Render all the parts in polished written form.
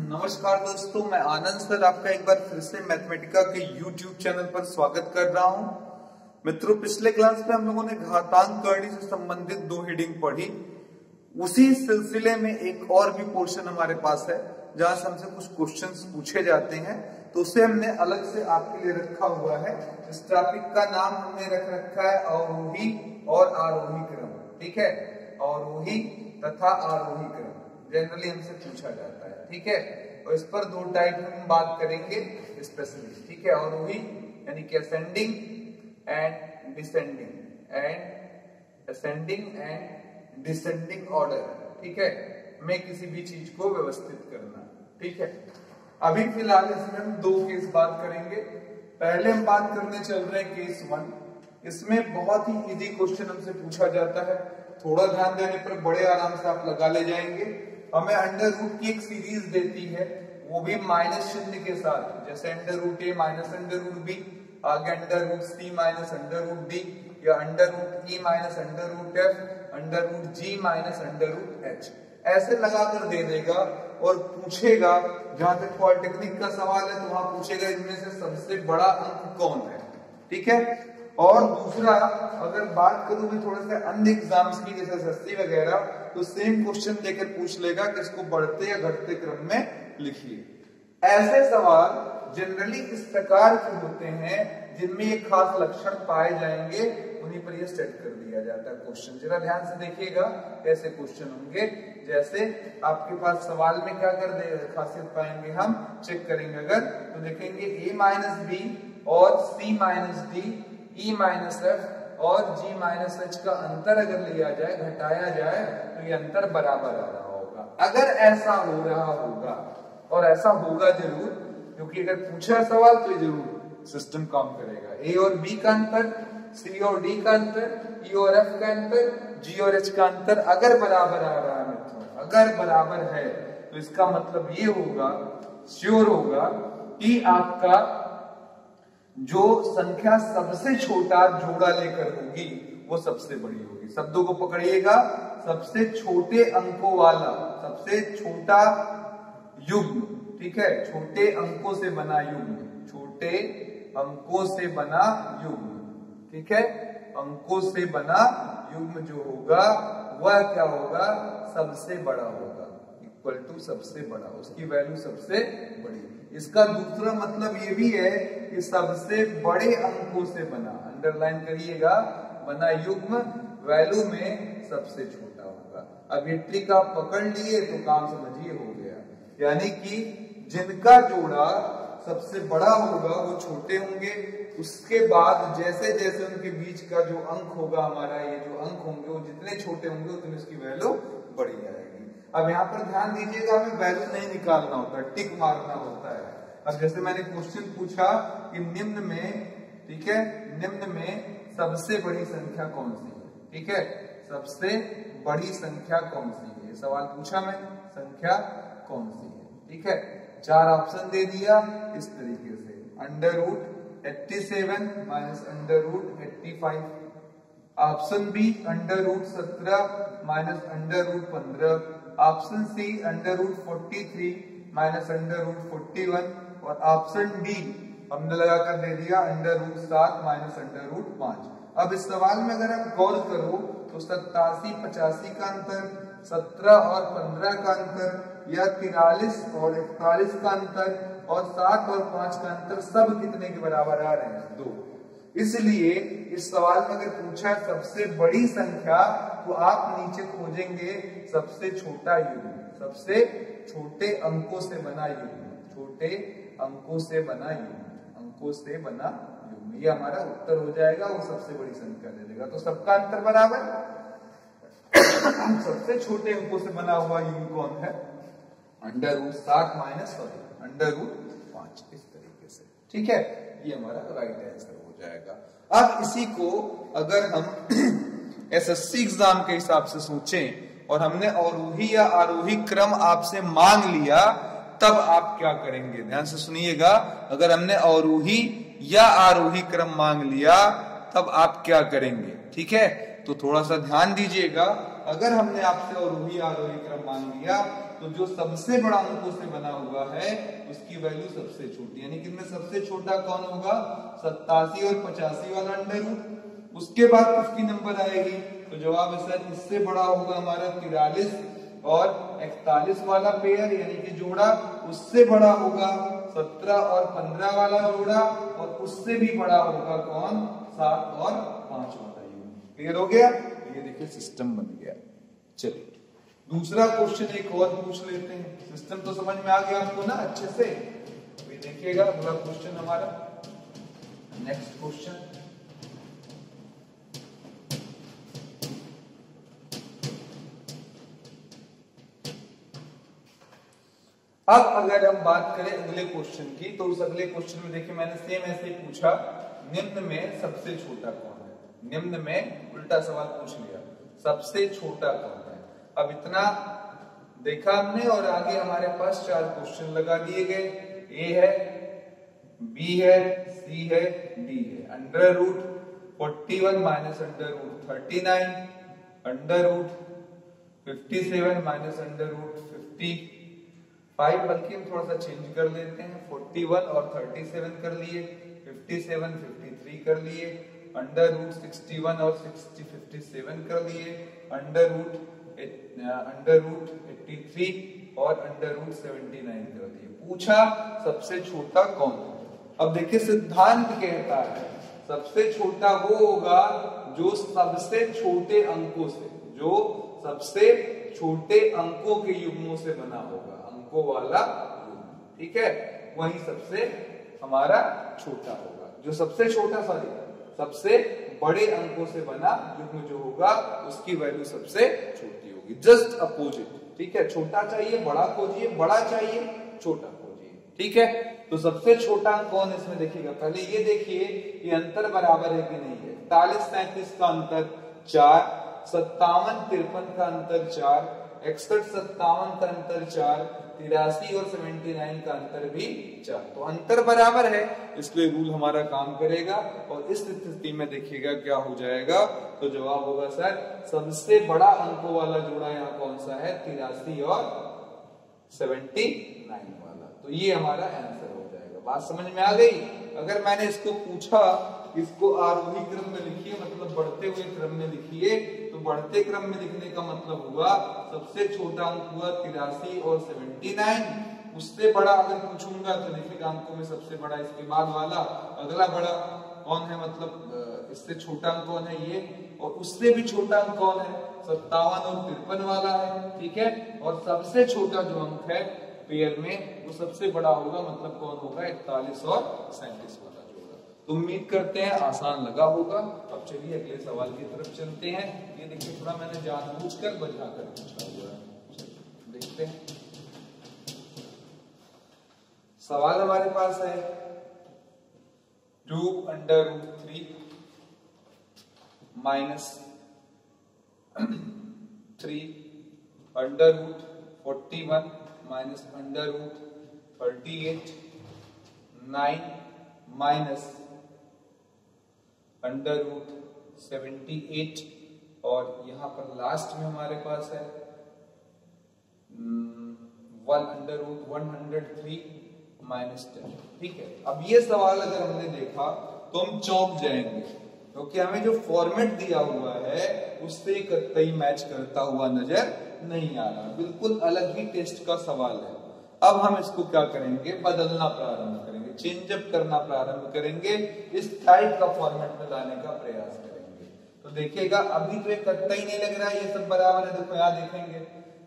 नमस्कार दोस्तों, मैं आनंद सर आपका एक बार फिर से मैथमेटिका के YouTube चैनल पर स्वागत कर रहा हूं। मित्रों, पिछले क्लास में हम लोगों ने घातांक करणी से संबंधित दो हेडिंग पढ़ी। उसी सिलसिले में एक और भी पोर्शन हमारे पास है जहां से हमसे कुछ क्वेश्चंस पूछे जाते हैं, तो उसे हमने अलग से आपके लिए रखा हुआ है। इस टॉपिक का नाम हमने रख रखा है अवरोही और आरोही क्रम। ठीक है, अवरोही तथा आरोही क्रम जनरली हमसे पूछा जाता है। ठीक है, और इस पर दो टाइप हम बात करेंगे स्पेशली। ठीक है, अवरोही यानी कि असेंडिंग एंड डिसेंडिंग ऑर्डर। ठीक है, में किसी भी चीज को व्यवस्थित करना। ठीक है, अभी फिलहाल इसमें हम दो केस बात करेंगे। पहले हम बात करने चल रहे हैं केस 1। इसमें बहुत ही इजी क्वेश्चन हमसे पूछा जाता है। थोड़ा ध्यान देने पर बड़े आराम से आप लगा ले जाएंगे। हमें अंडर रूट की एक सीरीज देती है, वो भी माइनस चिन्ह के साथ, जैसे under root a minus under root b, आगे under root c minus under root d, या under root e minus under root f, under root g minus under root h. ऐसे लगाकर दे देगा और पूछेगा, जहां तक पॉलिटेक्निक का सवाल है तो वहां पूछेगा इनमें से सबसे बड़ा अंक कौन है। ठीक है, और दूसरा अगर बात करूं मैं थोड़ा सा अन्य एग्जाम्स की, जैसे एसएससी वगैरह, तो सेम क्वेश्चन देकर पूछ लेगा कि इसको बढ़ते या घटते क्रम में लिखिए। ऐसे सवाल जनरली इस प्रकार के होते हैं जिनमें ये खास लक्षण पाए जाएंगे, उन्हीं पर ये सेट कर दिया जाता है क्वेश्चन। जरा ध्यान से देखिएगा कैसे क्वेश्चन होंगे। जैसे आपके पास सवाल में क्या कर दे खासियत पाएंगे, हम चेक करेंगे अगर, तो देखेंगे a माइनस बी और c minus D, e minus F और g माइनस एच का अंतर अगर लिया जाए, घटाया जाए, तो ये अंतर बराबर आ रहा होगा। अगर ऐसा हो रहा होगा, और ऐसा होगा जरूर, क्योंकि अगर पूछा सवाल तो ये जरूर सिस्टम काम करेगा। a और b का अंतर, c और d का अंतर, e और f का अंतर, g और h का अंतर अगर बराबर आ रहा है मित्रों, अगर बराबर है, तो इसका मतलब ये होगा, श्योर होगा कि आपका जो संख्या सबसे छोटा जोड़ा लेकर होगी वो सबसे बड़ी होगी। शब्दों को पकड़िएगा, सबसे छोटे अंकों वाला, सबसे छोटा युग्म। ठीक है, छोटे अंकों से बना युग्म, छोटे अंकों से बना युग्म। ठीक है, अंकों से बना युग्म जो होगा वह क्या होगा, सबसे बड़ा होगा, इक्वल टू सबसे बड़ा, उसकी वैल्यू सबसे बड़ी। इसका दूसरा मतलब ये भी है कि सबसे बड़े अंकों से बना, अंडरलाइन करिएगा, बना युग्म वैल्यू में सबसे छोटा होगा। अब ये ट्रिक आप पकड़ लिए तो काम समझिए हो गया। यानी कि जिनका जोड़ा सबसे बड़ा होगा वो छोटे होंगे, उसके बाद जैसे जैसे उनके बीच का जो अंक होगा, हमारा ये जो अंक होंगे वो जितने छोटे होंगे उतनी उसकी वैल्यू बढ़ी जाएगी। अब यहाँ पर ध्यान दीजिएगा, हमें वैल्यू नहीं निकालना होता, टिक मारना होता है। अब जैसे मैंने क्वेश्चन पूछा कि निम्न में, ठीक है, निम्न में सबसे बड़ी संख्या कौन सी है। ठीक है, सबसे बड़ी संख्या कौन सी है, सवाल पूछा मैं, संख्या कौन सी है। ठीक है, चार ऑप्शन दे दिया इस तरीके से, under root 87 minus under root 85, option B under root 17 minus under root 15, option C under root 43 minus under root 41, और ऑप्शन डी हमने लगाकर दे दिया under root 7 minus under root 5। अब इस सवाल में अगर आप गौर करो तो 87 85 का अंतर, 17 और 15 का अंतर, या 43 और 41 का अंतर, और 7 और 5 का अंतर, सब कितने के बराबर आ रहे हैं, 2। इसलिए इस सवाल में अगर पूछा है सबसे बड़ी संख्या, तो आप नीचे खोजेंगे सबसे छोटा युग्म, सबसे छोटे अंकों से बना युग्म, छोटे अंकों से बना युग्म, अंकों से बना युग्म, ये हमारा उत्तर हो जाएगा। वो सबसे बड़ी संख्या दे देगा, तो सबका अंतर बराबर। सबसे छोटे अंकों से बना हुआ युग्म कौन है, under root 7 minus under root 5, इस तरीके से। ठीक है, ये हमारा राइट आंसर हो जाएगा। अब इसी को अगर हम एसएससी एग्जाम के हिसाब से सोचें और हमने अवरोही या आरोही क्रम आपसे मांग लिया, तब आप क्या करेंगे, ध्यान से सुनिएगा। अगर हमने अवरोही या आरोही क्रम मांग लिया तब आप क्या करेंगे। ठीक है, तो थोड़ा सा ध्यान दीजिएगा। अगर हमने आपसे अवरोही आरोही क्रम मांग लिया तो जो सबसे बड़ा अंकों से बना हुआ है उसकी वैल्यू सबसे छोटी, यानी कि इनमें सबसे छोटा कौन होगा? 87 और 85 वाला अंडर रूट। उसके बाद किसकी नंबर आएगी? तो जवाब है सर इससे बड़ा होगा हमारा 43 और 41 वाला पेयर यानी कि जोड़ा। उससे बड़ा होगा 17 और 15 वाला जोड़ा और उससे भी बड़ा होगा कौन? 7 और 5 वाला यूनिट। क्लियर हो गया? ये देखिए सिस्टम बन गया। चलिए दूसरा क्वेश्चन एक और पूछ लेते हैं। सिस्टम तो समझ में आ गया आपको ना अच्छे से? तो ये देखिएगा अगला क्वेश्चन हमारा, नेक्स्ट क्वेश्चन। अब अगर हम बात करें अगले क्वेश्चन की, तो उस अगले क्वेश्चन में देखिए मैंने सेम ऐसे ही पूछा, निम्न में सबसे छोटा कौन है? निम्न में उल्टा सवाल पूछ लिया, सबसे छोटा कौन है? अब इतना देखा हमने और आगे हमारे पास 4 क्वेश्चन लगा दिए गए। ए है, बी है, सी है, डी है। Under root 41 minus under root 39, under root 57 minus under root 55, बल्कि हम थोड़ा सा चेंज कर लेते हैं, 41 और 37 कर लिए, 57 53 कर लिए, अंडर रूट 61 और 57 कर लिए, अंडर रूट 83 और अंडर रूट 79 कर दिए। पूछा सबसे छोटा कौन है? अब देखिए सिद्धांत कहता है सबसे छोटा वो होगा जो सबसे छोटे अंकों से, जो सबसे छोटे अंकों के युग्मों से बना होगा, अंकों वाला युग्म, ठीक है, वही सबसे हमारा छोटा होगा। जो सबसे छोटा सबसे बड़े अंकों से बना युग्म जो होगा उसकी वैल्यू सबसे छोटी होगी। जस्ट अपोजिट, ठीक है, छोटा चाहिए बड़ा खोजिए, बड़ा चाहिए छोटा खोजिए, ठीक है। तो सबसे छोटा अंक कौन इसमें देखिएगा, पहले ये देखिए कि अंतर बराबर है कि नहीं है। 41 37 का अंतर 4, 57 53 का अंतर 4, 61 57 का अंतर 4, 83 और 79 का अंतर भी 4। तो अंतर बराबर है, इसलिए रूल हमारा काम करेगा। और इस स्थिति में देखिएगा क्या हो जाएगा, तो जवाब होगा सर सबसे बड़ा अंकों वाला जोड़ा यहाँ कौन सा है? 83 और 79 वाला। तो ये हमारा आंसर हो जाएगा। बात समझ में आ गई? अगर मैंने इसको पूछा इसको आरोही क्रम में लिखिए, मतलब बढ़ते हुए क्रम में लिखिए, तो बढ़ते क्रम में लिखने का मतलब हुआ सबसे छोटा अंक हुआ 83 और 79। उससे बड़ा अगर पूछूंगा तो लिखिएगा अंकों में सबसे बड़ा इसके बाद वाला, अगला बड़ा कौन है, मतलब इससे छोटा अंक कौन है ये, और उससे भी छोटा अंक कौन है? 57 और 53 वाला है, ठीक है। और सबसे छोटा जो अंक है पेयर में वो सबसे बड़ा होगा, मतलब कौन होगा? 41 और 37 वाला जोड़ा। तो उम्मीद करते हैं आसान लगा होगा। अब चलिए अगले सवाल की तरफ चलते हैं। ये देखिए थोड़ा मैंने जानबूझकर बजा कर पूछा हुआ है, देखते हैं। सवाल हमारे पास है 2 under root 3 minus 3 under root 41 minus under root 38 9 minus under root 78 और यहां पर लास्ट में हमारे पास है 1 अंडर रूट 103 माइनस 10, ठीक है। अब ये सवाल अगर हमने देखा तो हम चौंक जाएंगे, क्योंकि हमें जो फॉर्मेट दिया हुआ है उससे कतई मैच करता हुआ नजर नहीं आ रहा, बिल्कुल अलग ही टेस्ट का सवाल है। अब हम इसको क्या करेंगे, बदलना प्रारंभ करेंगे, चेंज अप करना प्रारंभ करेंगे, इस टाइप का फॉर्मेट में लाने का प्रयास करेंगे। तो देखिएगा अभी तो एक कतई नहीं लग रहा है ये सब बराबर है। देखो यहाँ देखेंगे,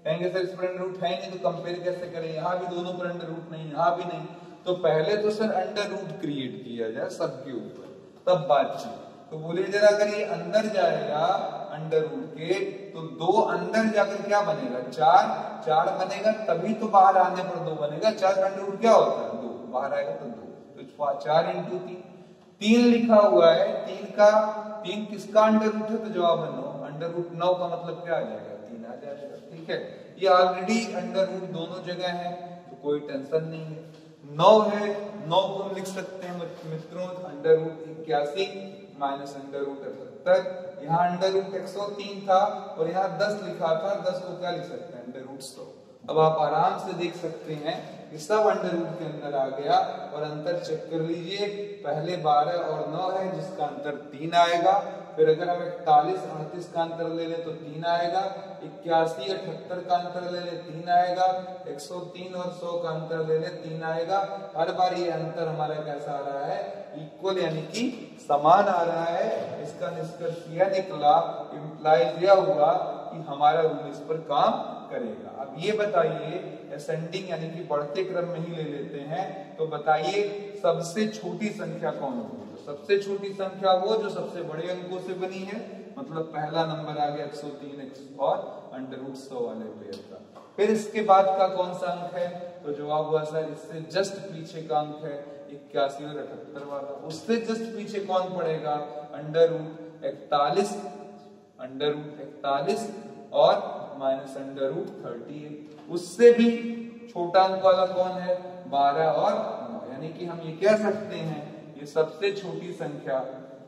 कहेंगे सर इस पर अंडर रूट है नहीं तो कंपेयर कैसे करें, यहाँ भी दोनों पर अंडर रूट नहीं, यहाँ भी नहीं। तो पहले तो सर अंडर रूट क्रिएट किया जाए सबके ऊपर, तब बातचीत। तो बोले जरा अगर ये अंदर जाएगा अंडर रूट के तो 2 अंदर जाकर क्या बनेगा? 4 बनेगा, तभी तो बाहर आने पर 2 बनेगा। 4 का अंडर रूट क्या होता है? 2, बाहर आएगा तो 2, तो 4 इंटू 3 लिखा हुआ है। 3 किसका अंडर रूट है? तो जवाब है 9। अंडर रूट 9 का मतलब क्या आ जाएगा? 3 आ जाएगा, ठीक है। ये ऑलरेडी अंडर रूट दोनों जगह है तो कोई टेंशन नहीं है। 9 है, 9 को हम लिख सकते हैं मित्रों under root 81 minus under root 78। यहाँ अंडर रूट 103 था और यहाँ 10 लिखा था, 10 को क्या लिख सकते हैं, अंडर रूट 100। अब आप आराम से देख सकते हैं कि सब अंडर रूट के अंदर आ गया और अंतर चेक कर लीजिए, पहले 12 और 9 है जिसका अंतर 3 आएगा। फिर अगर हम 41 38 का अंतर ले लें तो 3 आएगा, 81 78 का अंतर ले लें 3 आएगा, 103 और 100 का अंतर ले लें 3 आएगा। हर बार ये अंतर हमारा कैसा आ रहा है, इक्वल यानी कि समान आ रहा है। इसका निष्कर्ष यह निकला, इम्प्लाइज यह हुआ कि हमारा रूल इस पर काम करेगा। अब ये बताइए, असेंडिंग यानी कि बढ़ते क्रम में ही ले लेते हैं, तो बताइए सबसे छोटी संख्या कौन होगी। सबसे छोटी संख्या वो जो सबसे बड़े अंकों से बनी है, मतलब पहला नंबर आ गया 103 और अंडर रूट 100 वाले पेयर का। फिर इसके बाद का कौन सा अंक है, तो जवाब हुआ सर इससे जस्ट पीछे का अंक है 81 और 78 वाला। उससे जस्ट पीछे कौन पड़ेगा, अंडर रूट 41, अंडर रूट 41 और माइनस अंडर रूट 38। उससे भी छोटा अंक वाला कौन है, 12 और 9। यानी कि हम ये कह सकते हैं ये सबसे छोटी संख्या,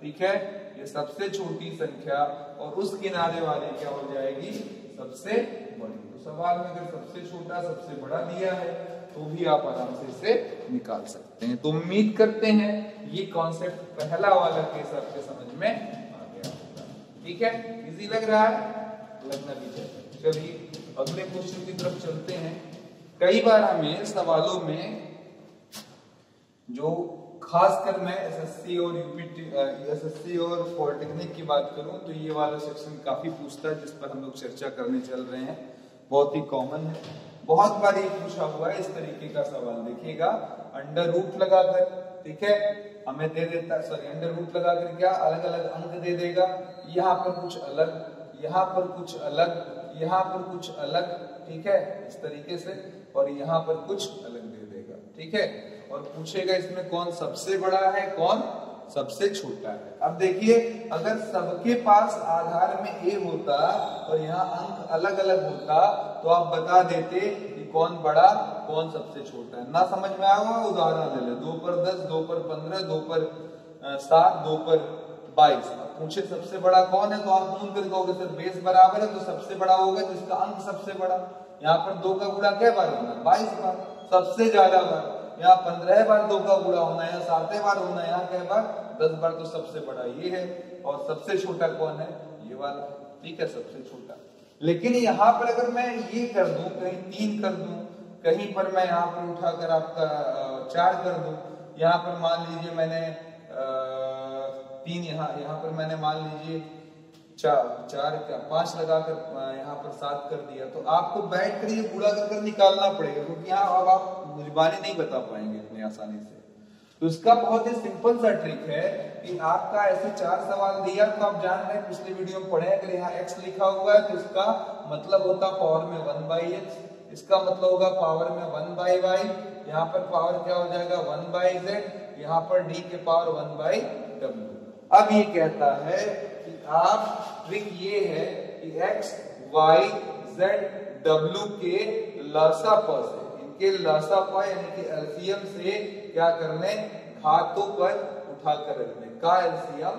ठीक है, ये सबसे छोटी संख्या और उस किनारे वाले क्या हो जाएगी, सबसे बड़ी। तो सवाल में अगर सबसे छोटा सबसे बड़ा दिया है तो भी आप आराम से इसे निकाल सकते हैं। तो उम्मीद करते हैं ये कॉन्सेप्ट पहला वाला केस आपके समझ में आ गया होगा। ठीक है, इजी लग रहा है, लगना भी चाहिए। चलिए अगले क्वेश्चन की तरफ चलते हैं। कई बार हमें सवालों में जो खासकर मैं एसएससी और एसएससी और पॉलिटेक्निक की बात करूं तो ये वाला सेक्शन काफी पूछता है, जिस पर हम लोग चर्चा करने चल रहे हैं। बहुत ही कॉमन है, बहुत बार ये पूछा हुआ है। इस तरीके का सवाल देखिएगा, अंडर रूट लगाकर, ठीक है, हमें दे देता है, सॉरी अंडर रूट लगाकर क्या अलग अलग अंक दे देगा। यहाँ पर कुछ अलग, यहाँ पर कुछ अलग, यहाँ पर कुछ अलग, ठीक है, इस तरीके से, और यहाँ पर कुछ अलग दे देगा, ठीक है। और पूछेगा इसमें कौन सबसे बड़ा है, कौन सबसे छोटा है। अब देखिए, अगर सबके पास आधार में ए होता और यहाँ अंक अलग अलग होता तो आप बता देते कि कौन बड़ा कौन सबसे छोटा है। ना समझ में आया हुआ उदाहरण ले ले, 2 पर 10, 2 पर 15, 2 पर 7, 2 पर 22। पूछे सबसे बड़ा कौन है तो आप ढूंढ कर कहोगे सर बेस बराबर है तो सबसे बड़ा होगा जिसका अंक सबसे बड़ा। यहाँ पर 2 का गुणा क्या बार होना, 22 बार, सबसे ज्यादा बार। यहाँ 15 बार 2 का गुणा होना है, यहाँ 7 बार होना है, यहाँ क्या बार 10 बार। तो सबसे बड़ा ये है और सबसे छोटा कौन है, ये वाला, ठीक है, सबसे छोटा। लेकिन यहाँ पर अगर मैं ये कर दूं, कहीं 3 कर दूं, कहीं पर मैं यहाँ पर उठाकर आपका 4 कर दूं, यहाँ पर मान लीजिए मैंने 3, यहाँ पर मैंने मान लीजिए 4 क्या 5 लगाकर यहाँ पर 7 कर दिया, तो आपको बैठ कर ये गुणा कर निकालना पड़ेगा, क्योंकि यहाँ अब आप मुजबानी नहीं बता पाएंगे इतनी आसानी से। तो इसका बहुत ही सिंपल सा ट्रिक है कि आपका ऐसे 4 सवाल दिया तो आप जान रहे हैं, पिछले वीडियो में पढ़े, अगर यहाँ x लिखा हुआ है तो इसका मतलब होता पावर में 1/x, इसका मतलब होगा पावर में 1/y, यहाँ पर पावर क्या हो जाएगा 1/z, यहाँ पर d के पावर 1/w। अब ये कहता है कि आप ट्रिक ये है कि x, y, z, w के लसा प से, इनके लसा प यानी कि एलसीएम से क्या करने, घातों पर उठाकर रखने, का एलसीएम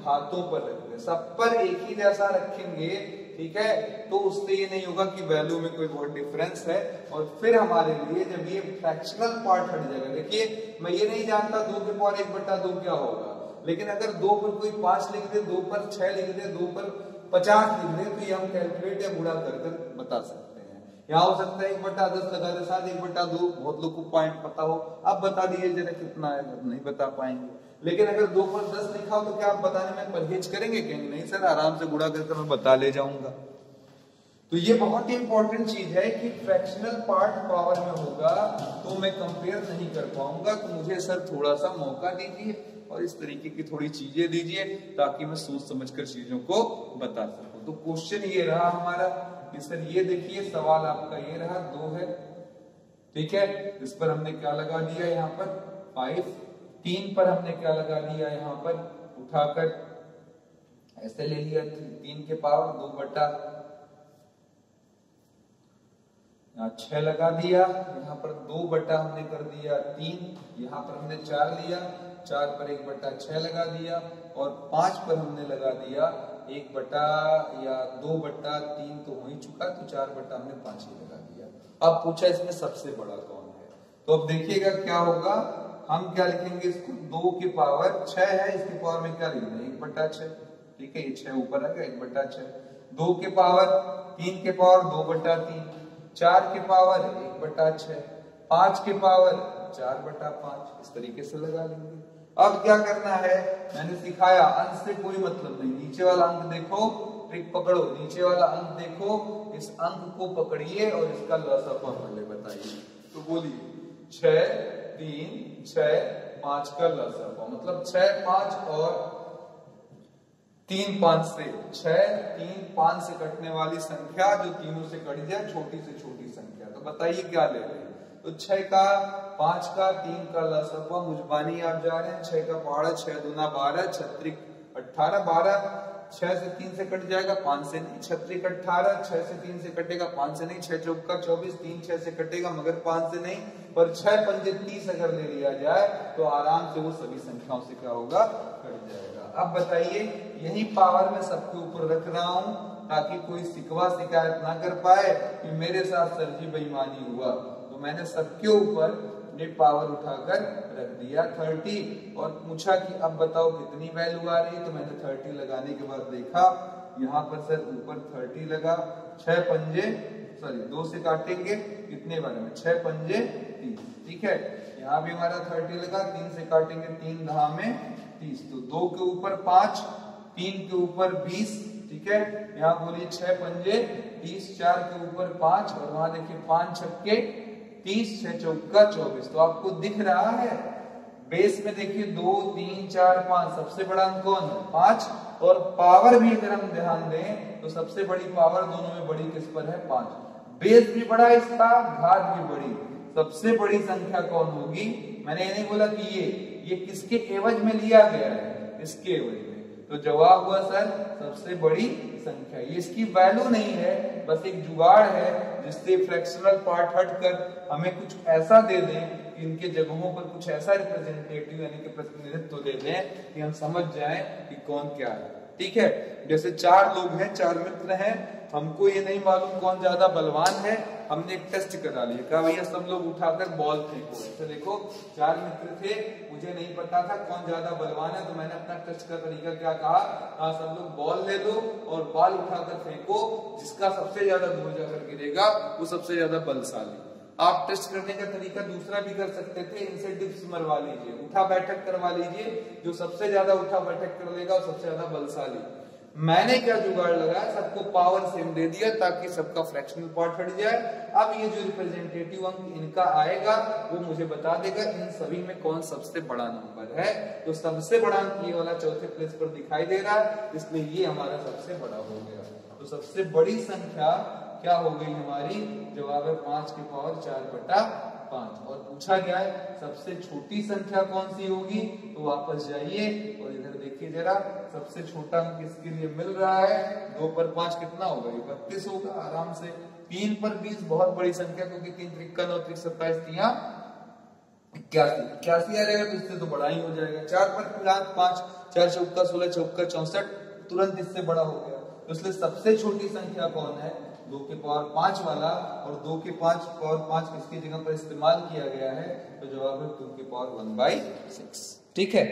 घातों पर रखने, सब पर एक ही जैसा रखेंगे, ठीक है। तो उससे ये नहीं होगा कि वैल्यू में कोई बहुत डिफरेंस है। और फिर हमारे लिए जब ये फ्रैक्शनल पार्ट हट जाएगा, देखिए मैं ये नहीं जानता 2 के पावर 1/2 क्या होगा, लेकिन अगर 2 पर कोई 5 लिख दे, 2 पर 6 लिख दे, 2 पर 50 लिख दे, तो ये हम कैलकुलेट या गुणा कर बता सकते हैं। यहाँ हो सकता है 1/10 लगा दे, साथ 1/2, बहुत लोग को पॉइंट पता हो, अब बता दीजिए जरा कितना आएगा, नहीं बता पाएंगे। लेकिन अगर 2 पर 10 लिखा हो तो क्या आप बताने में परहेज करेंगे, कहेंगे नहीं सर आराम से गुणा करके मैं बता ले जाऊंगा। तो ये बहुत ही इंपॉर्टेंट चीज है कि फ्रैक्शनल पार्ट पावर में होगा तो मैं कंपेयर नहीं कर पाऊंगा, तो मुझे सर थोड़ा सा मौका दीजिए और इस तरीके की थोड़ी चीजें दीजिए ताकि मैं सोच समझकर चीजों को बता सकूं। तो क्वेश्चन ये रहा हमारा कि सर ये देखिए सवाल आपका ये रहा, 2 है, ठीक है, इस पर हमने क्या लगा दिया, यहाँ पर 5, 3 पर हमने क्या लगा दिया, यहाँ पर उठाकर ऐसे ले लिया 3 के पावर 2/6 लगा दिया, यहाँ पर 2 बटा हमने कर दिया 3, यहाँ पर हमने 4 लिया, 4 पर 1/6 लगा दिया और 5 पर हमने लगा दिया 2/3 तो हो ही चुका, तो 4/5 ही लगा दिया। अब पूछा इसमें सबसे बड़ा कौन है, तो अब देखिएगा क्या होगा, हम क्या लिखेंगे इसको, 2 की पावर 6 है, इसकी पावर में क्या लिखना है 1/6, ठीक है, ये 6 ऊपर आ गया 1/6, 2 के पावर 3 के पावर 2/3, 4 के पावर 1/6, 5 के पावर 4/5, इस तरीके से लगा लेंगे। अब क्या करना है, मैंने सिखाया अंश से कोई मतलब नहीं, नीचे वाला अंक देखो, ट्रिक पकड़ो, नीचे वाला अंक देखो, इस अंक को पकड़िए और इसका लसापा पहले बताइए। तो बोलिए 6 3 6 5 का लसापा, मतलब 6 5 और 3 5 से 6 3 5 से कटने वाली संख्या जो तीनों से कट जाए, छोटी से छोटी संख्या, तो बताइए क्या ले रहे हैं। तो 6 का 5 का 3 का लसापा, मुजबानी आप जा रहे हैं, 6 का पहाड़ा 6 दूना 12 छत्रिक 18, 12 6 से 3 से कट जाएगा, 5 से नहीं, छत्रिक 18 6 से 3 से कटेगा, 5 से नहीं, 6 चौका 24, 3 6 से कटेगा मगर 5 से नहीं, पर 6 पंजे 30 अगर ले लिया जाए तो आराम से वो सभी संख्याओं से क्या होगा, कट जाएगा। अब बताइए, यही पावर मैं सबके ऊपर रख रहा हूं ताकि कोई शिकवा शिकायत ना कर पाए कि मेरे साथ सर जी बेईमानी हुआ, तो मैंने सबके ऊपर ये पावर उठाकर रख दिया 30 और पूछा कि अब बताओ कितनी वैल्यू आ रही है, तो मैंने 30 लगाने के बाद देखा यहाँ पर सर ऊपर 30 लगा, 6 पंजे 2 से काटेंगे कितने बारे में 6 पंजे 30, ठीक है, यहाँ भी हमारा 30 लगा, 3 से काटेंगे 3 दहा में 30, तो 2 के ऊपर 5 3 के ऊपर 20, ठीक है, यहाँ बोलिए 6 पंजे 30, 4 के ऊपर 5 और वहां देखिए 5 छक्के 30, 6 चौका 24, तो आपको दिख रहा है बेस में देखिए 2 3 4 5, सबसे बड़ा अंक कौन है 5, और पावर भी अगर हम ध्यान दें तो सबसे बड़ी पावर दोनों में बड़ी किस पर है 5, बेस भी बड़ा इसका, घात भी बड़ी, सबसे बड़ी संख्या कौन होगी, मैंने ये नहीं बोला कि ये किसके एवज में लिया गया है, इसके एवज में, तो जवाब हुआ सर सबसे बड़ी संख्या। ये इसकी वैल्यू नहीं है, बस एक जुगाड़ है जिससे फ्रैक्शनल पार्ट हटकर हमें कुछ ऐसा दे दें कि इनके जगहों पर कुछ ऐसा रिप्रेजेंटेटिव यानी कि प्रतिनिधित्व दे दें कि हम समझ जाएं कि कौन क्या है, ठीक है। जैसे 4 लोग हैं, 4 मित्र हैं, हमको ये नहीं मालूम कौन ज्यादा बलवान है, हमने एक टेस्ट करा लिया, कहा भैया सब लोग उठाकर बॉल फेंको, तो देखो 4 मित्र थे, मुझे नहीं पता था कौन ज्यादा बलवान है, तो मैंने अपना टेस्ट का तरीका क्या कहा, सब लोग बॉल ले लो और बॉल उठाकर फेंको, जिसका सबसे ज्यादा दूर जाकर गिरेगा वो सबसे ज्यादा बलशाली। आप टेस्ट करने का तरीका दूसरा भी कर सकते थे, इनसे डिप्स मरवा लीजिए, उठा बैठक करवा लीजिए, जो सबसे ज्यादा उठा बैठक कर लेगा वो सबसे ज्यादा बलशाली। मैंने क्या जुगाड़ लगाया, सबको पावर सेम दे दिया ताकि सबका फ्रैक्शनल पार्ट हट जाए। अब ये जो रिप्रेजेंटेटिव अंक इनका आएगा वो मुझे बता देगा इन सभी में कौन सबसे बड़ा नंबर है, तो सबसे बड़ा अंक ये वाला चौथे प्लेस पर दिखाई दे रहा है, इसलिए ये हमारा सबसे बड़ा हो गया। तो सबसे बड़ी संख्या क्या हो गई हमारी, जवाब है 5 की पावर 4/5। और पूछा गया है सबसे छोटी संख्या कौन सी होगी, तो वापस जाइए और इधर देखिए जरा, सबसे छोटा अंक किसके लिए मिल रहा है, 2 पर 5 कितना होगा, 32 होगा आराम से। 3 पर 20 बहुत बड़ी संख्या, क्योंकि 3 त्रिक 9 त्रिक 27 81 आ जाएगा, तो इससे तो बड़ा ही हो जाएगा। 4 पर 5 4 चौका 16 चौका 64, तुरंत इससे बड़ा हो गया। तो इसलिए सबसे छोटी संख्या कौन है, 2 के पावर 5 वाला, और 2 के पावर 5 किसकी जगह पर इस्तेमाल किया गया है, तो जवाब है 2 के पावर 1/6, ठीक है।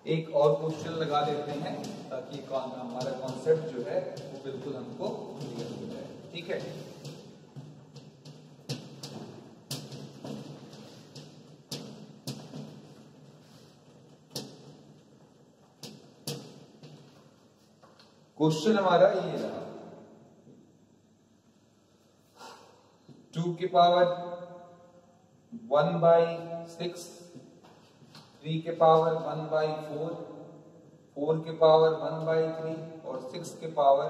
एक और क्वेश्चन लगा लेते हैं ताकि हमारा कॉन्सेप्ट जो है वो बिल्कुल हमको क्लियर हो जाए, ठीक है। क्वेश्चन हमारा ये रहा, 2 की पावर 1/6, 3 के पावर 1/4, 4 के पावर 1/3 और 6 के पावर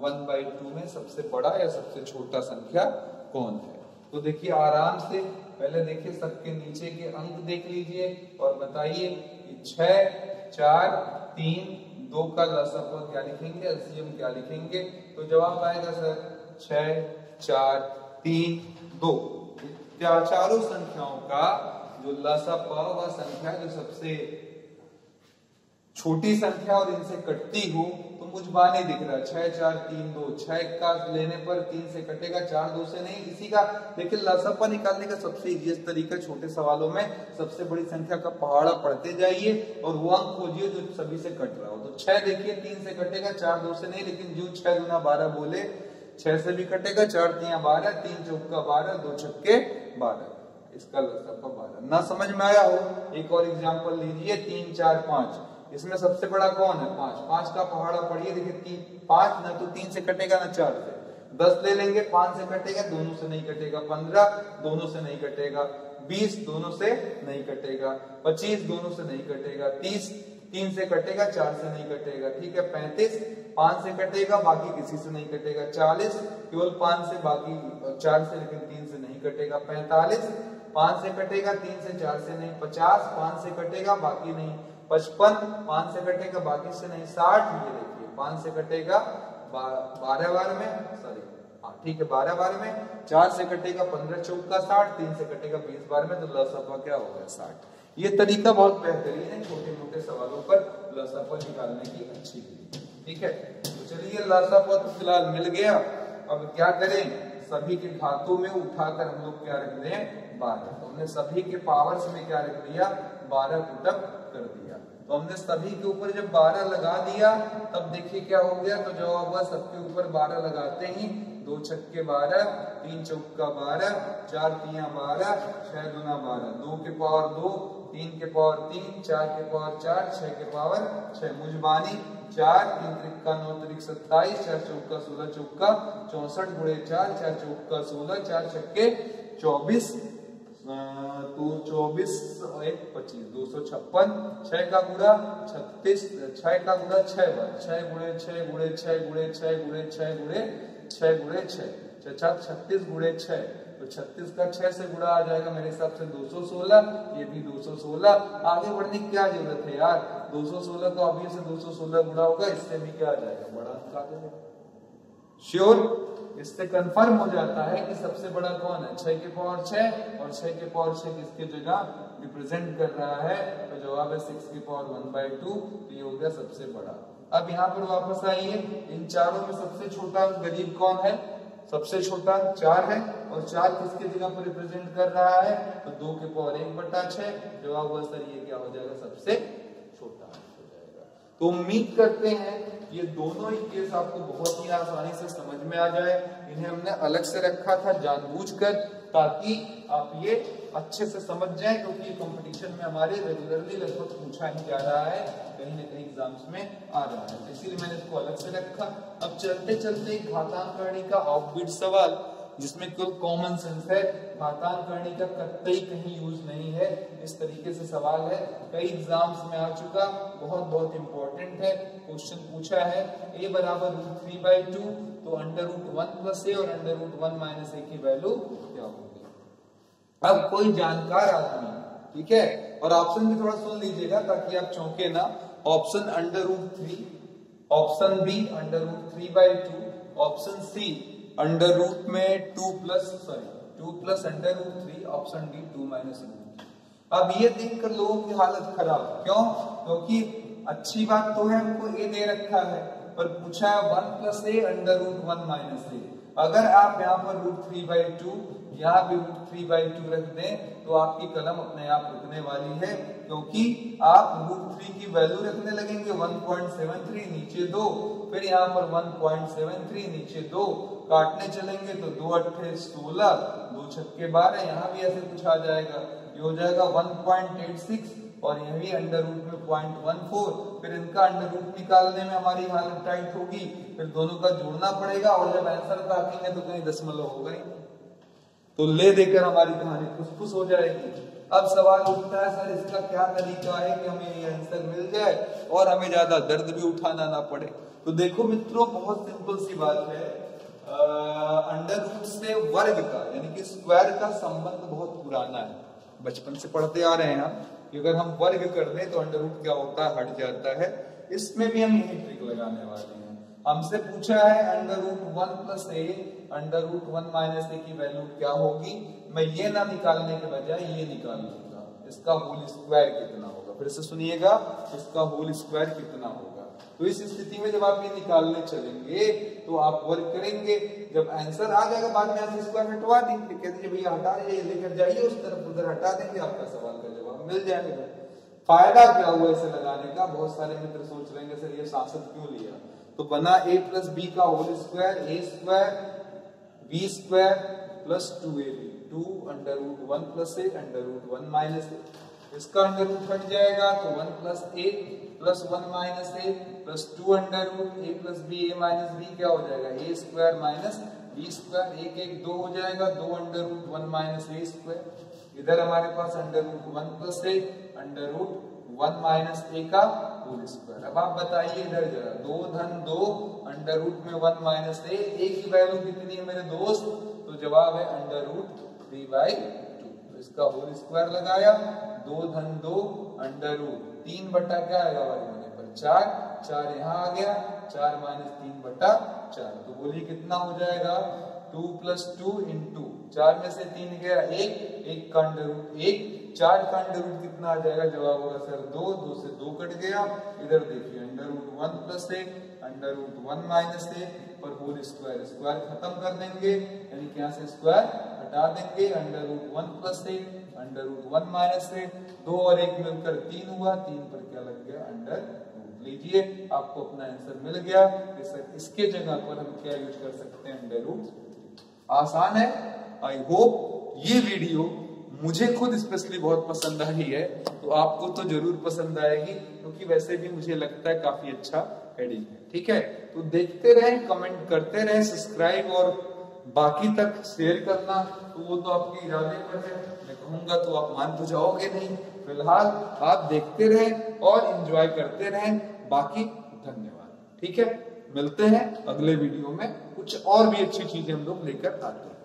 1/2 में सबसे बड़ा या सबसे छोटा संख्या कौन है। तो देखिए आराम से पहले देखिए सबके नीचे के अंक देख लीजिए और बताइए 6 4 3 2 का लसापा क्या लिखेंगे, एलसीएम क्या लिखेंगे, तो जवाब आएगा सर 6 4 3 2। चारों संख्याओं का जो लसापा वह संख्या जो सबसे छोटी संख्या और इनसे कटती हो, तो मुझे बा नहीं दिख रहा। 6 4 3 2, 6 का लेने पर 3 से कटेगा, 4 2 से नहीं। इसी का देखिए लसापा निकालने का सबसे इजीएस्ट तरीका, छोटे सवालों में सबसे बड़ी संख्या का पहाड़ा पढ़ते जाइए और वो अंक खोजिए जो सभी से कट रहा हो। तो 6 देखिए 3 से कटेगा, 4 2 से नहीं, लेकिन जो 6 गुना 12 बोले 6 से भी कटेगा, 4 3 12, 3 चौका 12, 2 छक्के 12, इसका लसापा 12। ना समझ में आया हो, एक और एग्जांपल लीजिए, 3 4 5, इसमें सबसे बड़ा कौन है? 5। 5 का पहाड़ा पढ़िए, देखिए 5 ना तो 3 से कटेगा ना 4 से। 10 ले लेंगे, 5 से कटेगा, दोनों से नहीं कटेगा। 15 दोनों से नहीं कटेगा। 20 दोनों से नहीं कटेगा। 25 दोनों से नहीं कटेगा। 30 3 से कटेगा, 4 से नहीं कटेगा। ठीक है। 35 5 से कटेगा, बाकी किसी से नहीं कटेगा। 40 केवल 5 से, बाकी 4 से, लेकिन 3 से नहीं कटेगा। 45 5 से कटेगा, 3 से 4 से नहीं। 50 5 से कटेगा, बाकी नहीं। 55 5 से कटेगा, बाकी से नहीं। 60 ये देखिए 5 से कटेगा 12 बार में, सॉरी हाँ ठीक है 12 बार में। 4 से कटेगा 15 चौका 60, 3 से कटेगा 20 बार में। तो लसापा क्या हो गया? 60। ये तरीका बहुत बेहतरीन है छोटे मोटे सवालों पर लसापा निकालने की अच्छी। ठीक है, तो चलिए लसापा तो फिलहाल मिल गया। अब क्या करें? सभी के घातों में उठाकर हम लोग क्या रख दें? 12। तो हमने सभी के पावर्स में क्या रख दिया? 12 पुटअप कर दिया। तो हमने सभी के ऊपर जब 12 लगा दिया, तब देखिए क्या हो गया। तो जवाब हुआ सबके ऊपर 12 लगाते ही 2 छक्के 12, 3 चौका 12, 4 तिया 12, 6 दूना 12, 2 के पावर 2, 3 के पावर 3, 4 के पावर 4, 6 के पावर 6। मुजबानी 4, 3 त्रिका 9 त्रिक 27, 4 चौका 16 चौका 64 गुणे 4, 4 चौका 16, 4 छक्के 24, तो 24 और 1 25, 256। 6 का गुणा 36, 6 का गुणा 6 बार, 6 गुणे 6 गुणे 6 गुणे 6 गुणे 6 गुणे 6 गुणे 6, 36 गुणे 6। तो 36 का 6 से गुणा आ जाएगा मेरे हिसाब से 216, ये भी 216। आगे बढ़ने की क्या जरूरत है यार? 216 का अभी से 216 गुणा होगा, इससे भी क्या आ जाएगा? बड़ा अंक आ जाएगा। श्योर? इससे कंफर्म हो जाता है कि सबसे बड़ा कौन है? 6 के पावर 6, और 6 के पावर 6 किसके जगह रिप्रेजेंट कर रहा है? तो जवाब है 6 की पावर 1/2। तो ये हो गया सबसे बड़ा। अब यहाँ पर वापस आइए, इन चारों में सबसे छोटा गरीब कौन है? सबसे छोटा 4 है, और 4 किसके जगह पर रिप्रेजेंट कर रहा है? तो 2 के पावर 1/6। जवाब हुआ सर ये क्या हो जाएगा? सबसे छोटा हो जाएगा। तो उम्मीद करते हैं ये दोनों ही केस आपको बहुत ही आसानी से समझ में आ जाए। इन्हें हमने अलग से रखा था जानबूझकर, ताकि आप ये अच्छे से समझ जाएं, क्योंकि कंपटीशन में हमारे रेगुलरली लगभग पूछा ही जा रहा है, कहीं ना कहीं एग्जाम्स में आ रहा है, तो इसीलिए मैंने इसको अलग से रखा। अब चलते चलते घातांकर्णी का ऑफबीट सवाल, जिसमें केवल कॉमन सेंस है, घातांकर्णी का कतई कहीं यूज नहीं है। इस तरीके से सवाल है, कई एग्जाम्स में आ चुका, बहुत बहुत इंपॉर्टेंट है। क्वेश्चन पूछा है a बराबर √3/2, तो √1 + a और √1 - a की वैल्यू क्या होगी? अब कोई जानकार आदमी, ठीक है, और ऑप्शन भी थोड़ा सुन लीजिएगा ताकि आप चौंके ना। Option √3, option B √3/2, option C √2 में 2 + √3, ऑप्शन डी 2 - √3। अब ये देखकर लोगों की हालत खराब, क्यों? क्योंकि अच्छी बात तो है, हमको ए दे रखा है, पर पूछा है 1 + a √1 - a। अगर आप यहाँ पर √3/2, यहाँ भी √3/2 रख दें, तो आपकी कलम अपने आप रुकने वाली है, क्योंकि आप √3 की वैल्यू रखने लगेंगे 1.73, नीचे 2, फिर यहाँ पर 1.73, नीचे 2, काटने चलेंगे तो 2 × 8 = 16, 2 छक्के 12, यहाँ भी ऐसे कुछ आ जाएगा। ये हो जाएगा 1.86, और यह भी अंडर रूट में 0.14। फिर इनका अंडर रूट निकालने में हमारी हालत टाइट होगी, फिर दोनों का जोड़ना पड़ेगा, और जब आंसर काटेंगे तो कहीं दशमलव होगा ही, तो ले देकर हमारी कहानी फुसफुस हो जाएगी। अब सवाल उठता है, सर इसका क्या तरीका है कि हमें ये आंसर मिल जाए और हमें ज्यादा दर्द भी उठाना ना पड़े? तो देखो मित्रों, बहुत सिंपल सी बात है। अंडर रूट से वर्ग का यानी कि स्क्वायर का संबंध बहुत पुराना है, बचपन से पढ़ते आ रहे हैं हम कि अगर हम वर्ग कर दें तो अंडर रूट क्या होता है? हट जाता है। इसमें भी हम यही ट्रिक लगाने वाले हैं। हमसे पूछा है √1 + a, √1 - a की वैल्यू क्या होगी? मैं ये ना निकालने के बजाय ये निकाल लूंगा। इसका होल स्क्वायर कितना होगा। फिर से सुनिएगा, इसका होल स्क्वायर कितना होगा। तो इस स्थिति में जब आप ये निकालने चलेंगे तो आप वर्क करेंगे, जब आंसर आ जाएगा बाद में यहाँ से स्क्वायर हटवा देंगे, कह दीजिए भैया हटा दीजिए, लेकर जाइए उस तरफ, उधर हटा देंगे, आपका सवाल का जवाब मिल जाएगा। फायदा क्या हुआ इसे लगाने का? बहुत सारे मित्र सोच रहे हैं सर ये सांसद क्यों लिया, तो बना a प्लस बी का whole square, a square b square plus 2ab, 2 under root 1 plus a under root 1 minus a, इसका अंडर रूट हट जाएगा तो 1 plus a plus 1 minus a plus 2 under root a plus b, a minus b क्या हो जाएगा, a square minus b square, 1 1 2 हो जाएगा, 2 under root 1 minus a square, इधर हमारे पास under root 1 plus a under root 1 minus a का whole square. अब आप बताइए इधर जरा, 2 धन 2 अंडर रूट में 1 माइनस a, a की वैल्यू कितनी है मेरे दोस्त, तो जवाब है अंडर रूट 3/2। तो इसका होल स्क्वायर लगाया, 2 धन 2 अंडर रूट 3 बटा क्या आएगा वाले होने पर 4, 4 यहाँ आ गया, 4 माइनस 3 बटा 4, तो बोलिए कितना हो जाएगा, 2 प्लस 2 इंटू 4 में से 3 गया 1, 1 का अंडर रूट 1, 4 का अंडर रूट कितना आ जाएगा, जवाब होगा सर 2, 2 से 2 कट गया, इधर देखिए under root 1 plus a under root 1 minus a पर होल स्क्वायर, स्क्वायर खत्म कर देंगे, यानी कि यहाँ से स्क्वायर हटा देंगे, under root 1 plus a under root 1 minus a, 2 और 1 मिलकर 3 हुआ, 3 पर क्या लग गया, अंडर रूट। लीजिए आपको अपना आंसर मिल गया। इसके जगह पर हम क्या यूज कर सकते हैं, अंडर रूट। आसान है। आई होप ये वीडियो मुझे खुद स्पेशली बहुत पसंद आई है, तो आपको तो जरूर पसंद आएगी, क्योंकि वैसे भी मुझे लगता है काफी अच्छा हेडिंग है। ठीक है, तो देखते रहें, कमेंट करते रहें, सब्सक्राइब और बाकी तक शेयर करना तो वो तो आपके इरादे पर है, मैं कहूंगा तो आप मान तो जाओगे नहीं। फिलहाल आप देखते रहें और एंजॉय करते रहें, बाकी धन्यवाद। ठीक है, मिलते हैं अगले वीडियो में, कुछ और भी अच्छी चीजें हम लोग लेकर आते हैं।